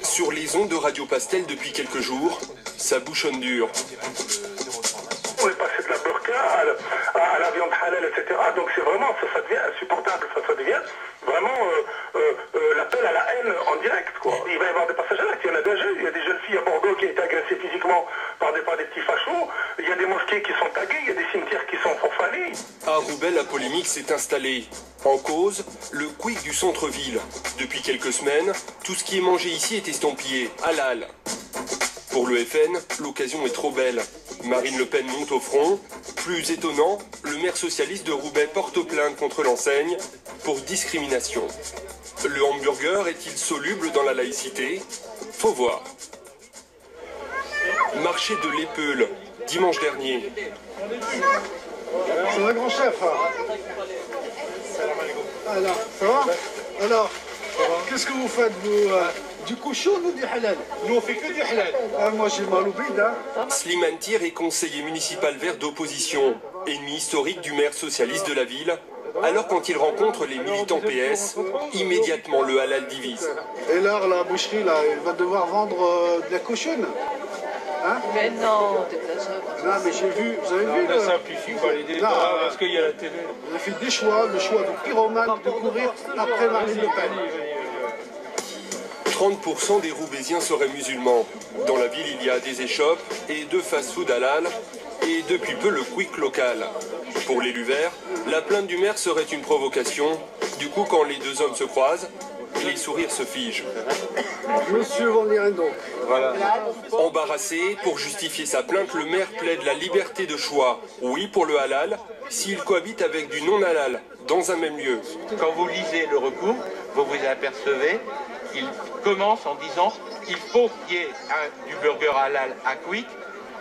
Sur les ondes de Radio Pastel depuis quelques jours, ça bouchonne dur. On est passé de la burqa à la viande halal, etc. Donc c'est vraiment, ça devient insupportable, ça devient vraiment l'appel à la haine en direct, quoi. Il va y avoir des passages à l'acte, il y en a déjà eu. Il y a des jeunes filles à Bordeaux qui ont été agressées physiquement par des petits fachos, il y a des mosquées qui sont taguées, il y a des cimetières qui sont profanés. À Roubaix, la polémique s'est installée. En cause, le quick du centre-ville. Depuis quelques semaines, tout ce qui est mangé ici est estampillé halal. Pour le FN, l'occasion est trop belle. Marine Le Pen monte au front. Plus étonnant, le maire socialiste de Roubaix porte plainte contre l'enseigne pour discrimination. Le hamburger est-il soluble dans la laïcité? Faut voir. Marché de l'Épeule, dimanche dernier. C'est un grand chef. Alors, ça va? Alors, qu'est-ce que vous faites, vous du cochon ou du halal? Nous, on fait que du halal. Moi, j'ai mal au bide, hein. Slimane Tir est conseiller municipal vert d'opposition, ennemi historique du maire socialiste de la ville. Alors quand il rencontre les militants PS, immédiatement le halal divise. Et là, la boucherie, là, elle va devoir vendre de la cochonne. Hein? Mais non, t'exagères. Non, mais j'ai vu, vous avez vu on simplifie pas les débats, parce qu'il y a la télé. On a fait des choix, le choix de pyromane de courir après Marine Le Pen. 30% des Roubaisiens seraient musulmans. Dans la ville, il y a des échoppes et 2 fast-food halal et depuis peu le quick local. Pour l'élu vert, la plainte du maire serait une provocation. Du coup, quand les deux hommes se croisent, les sourires se figent. Monsieur Van Lierendo. Voilà. Embarrassé, pour justifier sa plainte, le maire plaide la liberté de choix. Oui pour le halal, s'il cohabite avec du non-halal dans un même lieu. Quand vous lisez le recours, vous vous apercevez qu'il commence en disant qu'il faut qu'il y ait du burger halal à Quick,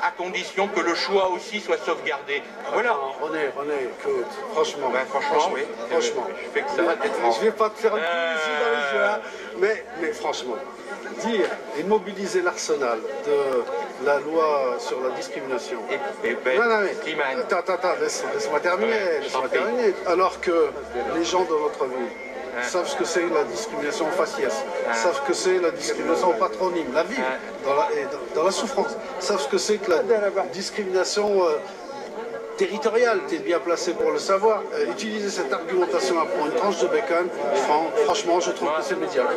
à condition que le choix aussi soit sauvegardé. Voilà. René, écoute, franchement. Ben, franchement, oui. Franchement. Je fais que ça. Je vais pas te faire un coup ici dans les yeux, hein. Mais franchement, dire et mobiliser l'arsenal de la loi sur la discrimination. Non, mais, attends, laisse-moi terminer. Alors que les gens de notre ville savent ce que c'est la discrimination au faciès, savent ce que c'est la discrimination au patronyme, la vie, dans la souffrance, savent ce que c'est que la discrimination territoriale, tu es bien placé pour le savoir. Utiliser cette argumentation pour une tranche de bacon, franchement, je trouve que c'est médiocre.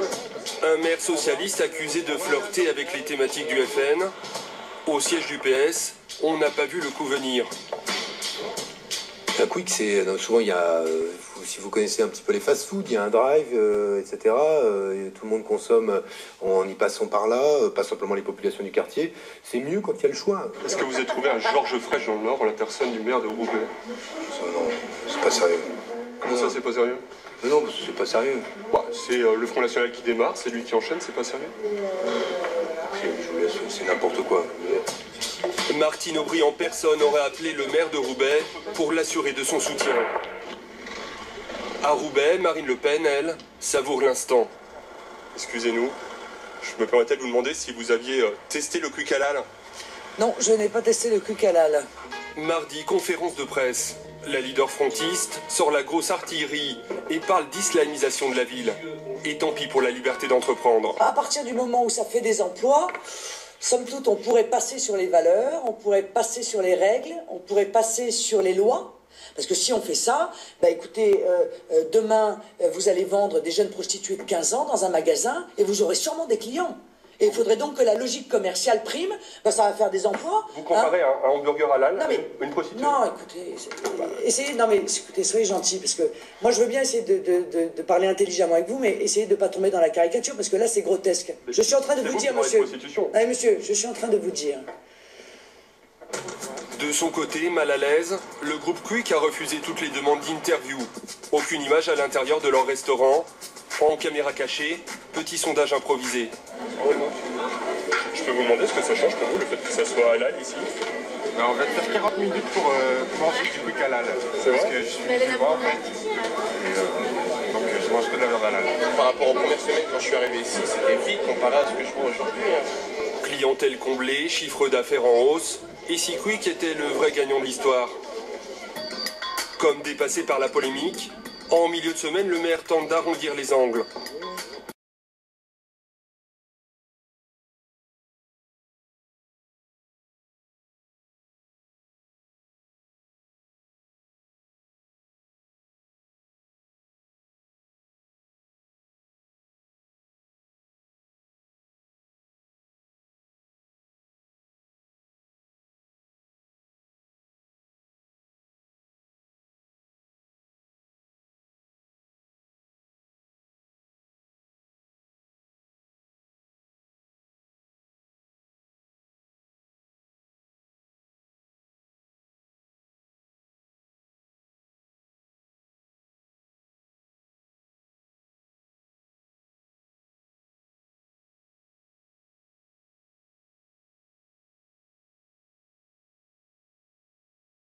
Un maire socialiste accusé de flirter avec les thématiques du FN. Au siège du PS, on n'a pas vu le coup venir. Un quick, c'est souvent il y a, si vous connaissez un petit peu les fast-food, il y a un drive, etc. Tout le monde consomme en y passant par là, pas simplement les populations du quartier. C'est mieux quand il y a le choix. Est-ce que vous avez trouvé un Georges Frêche dans le Nord, en la personne du maire de Roubaix? Non, c'est pas sérieux. Comment ça, c'est pas sérieux? Mais non, parce que c'est pas sérieux. Bah, c'est le Front National qui démarre, c'est lui qui enchaîne, c'est pas sérieux? C'est n'importe quoi. Martine Aubry en personne aurait appelé le maire de Roubaix pour l'assurer de son soutien. À Roubaix, Marine Le Pen, elle, savoure l'instant. Excusez-nous, je me permettais de vous demander si vous aviez testé le quick halal. Non, je n'ai pas testé le quick halal. Mardi, conférence de presse. La leader frontiste sort la grosse artillerie et parle d'islamisation de la ville. Et tant pis pour la liberté d'entreprendre. À partir du moment où ça fait des emplois, somme toute, on pourrait passer sur les valeurs, on pourrait passer sur les règles, on pourrait passer sur les lois. Parce que si on fait ça, bah écoutez, demain, vous allez vendre des jeunes prostituées de 15 ans dans un magasin et vous aurez sûrement des clients. Et il faudrait donc que la logique commerciale prime, bah ça va faire des emplois. Vous comparez un hamburger halal à une prostituée? Non, écoutez, écoutez, soyez gentils, parce que moi je veux bien essayer de parler intelligemment avec vous, mais essayez de ne pas tomber dans la caricature, parce que là c'est grotesque. Je suis en train de vous dire, monsieur. Allez, monsieur, je suis en train de vous dire. De son côté, mal à l'aise, le groupe Quick a refusé toutes les demandes d'interview. Aucune image à l'intérieur de leur restaurant. En caméra cachée, petit sondage improvisé. Je peux vous demander ce que ça change pour vous, le fait que ça soit halal ici? Ben, on va te faire 40 minutes pour manger du quick halal. C'est vrai? Parce que je suis musulman en fait. Et donc je mange que de la viande halal. Par rapport aux premières semaines quand je suis arrivé ici, c'était vite comparé à ce que je vois aujourd'hui. Clientèle comblée, chiffre d'affaires en hausse, et si Quick était le vrai gagnant de l'histoire. Comme dépassé par la polémique, en milieu de semaine, le maire tente d'arrondir les angles.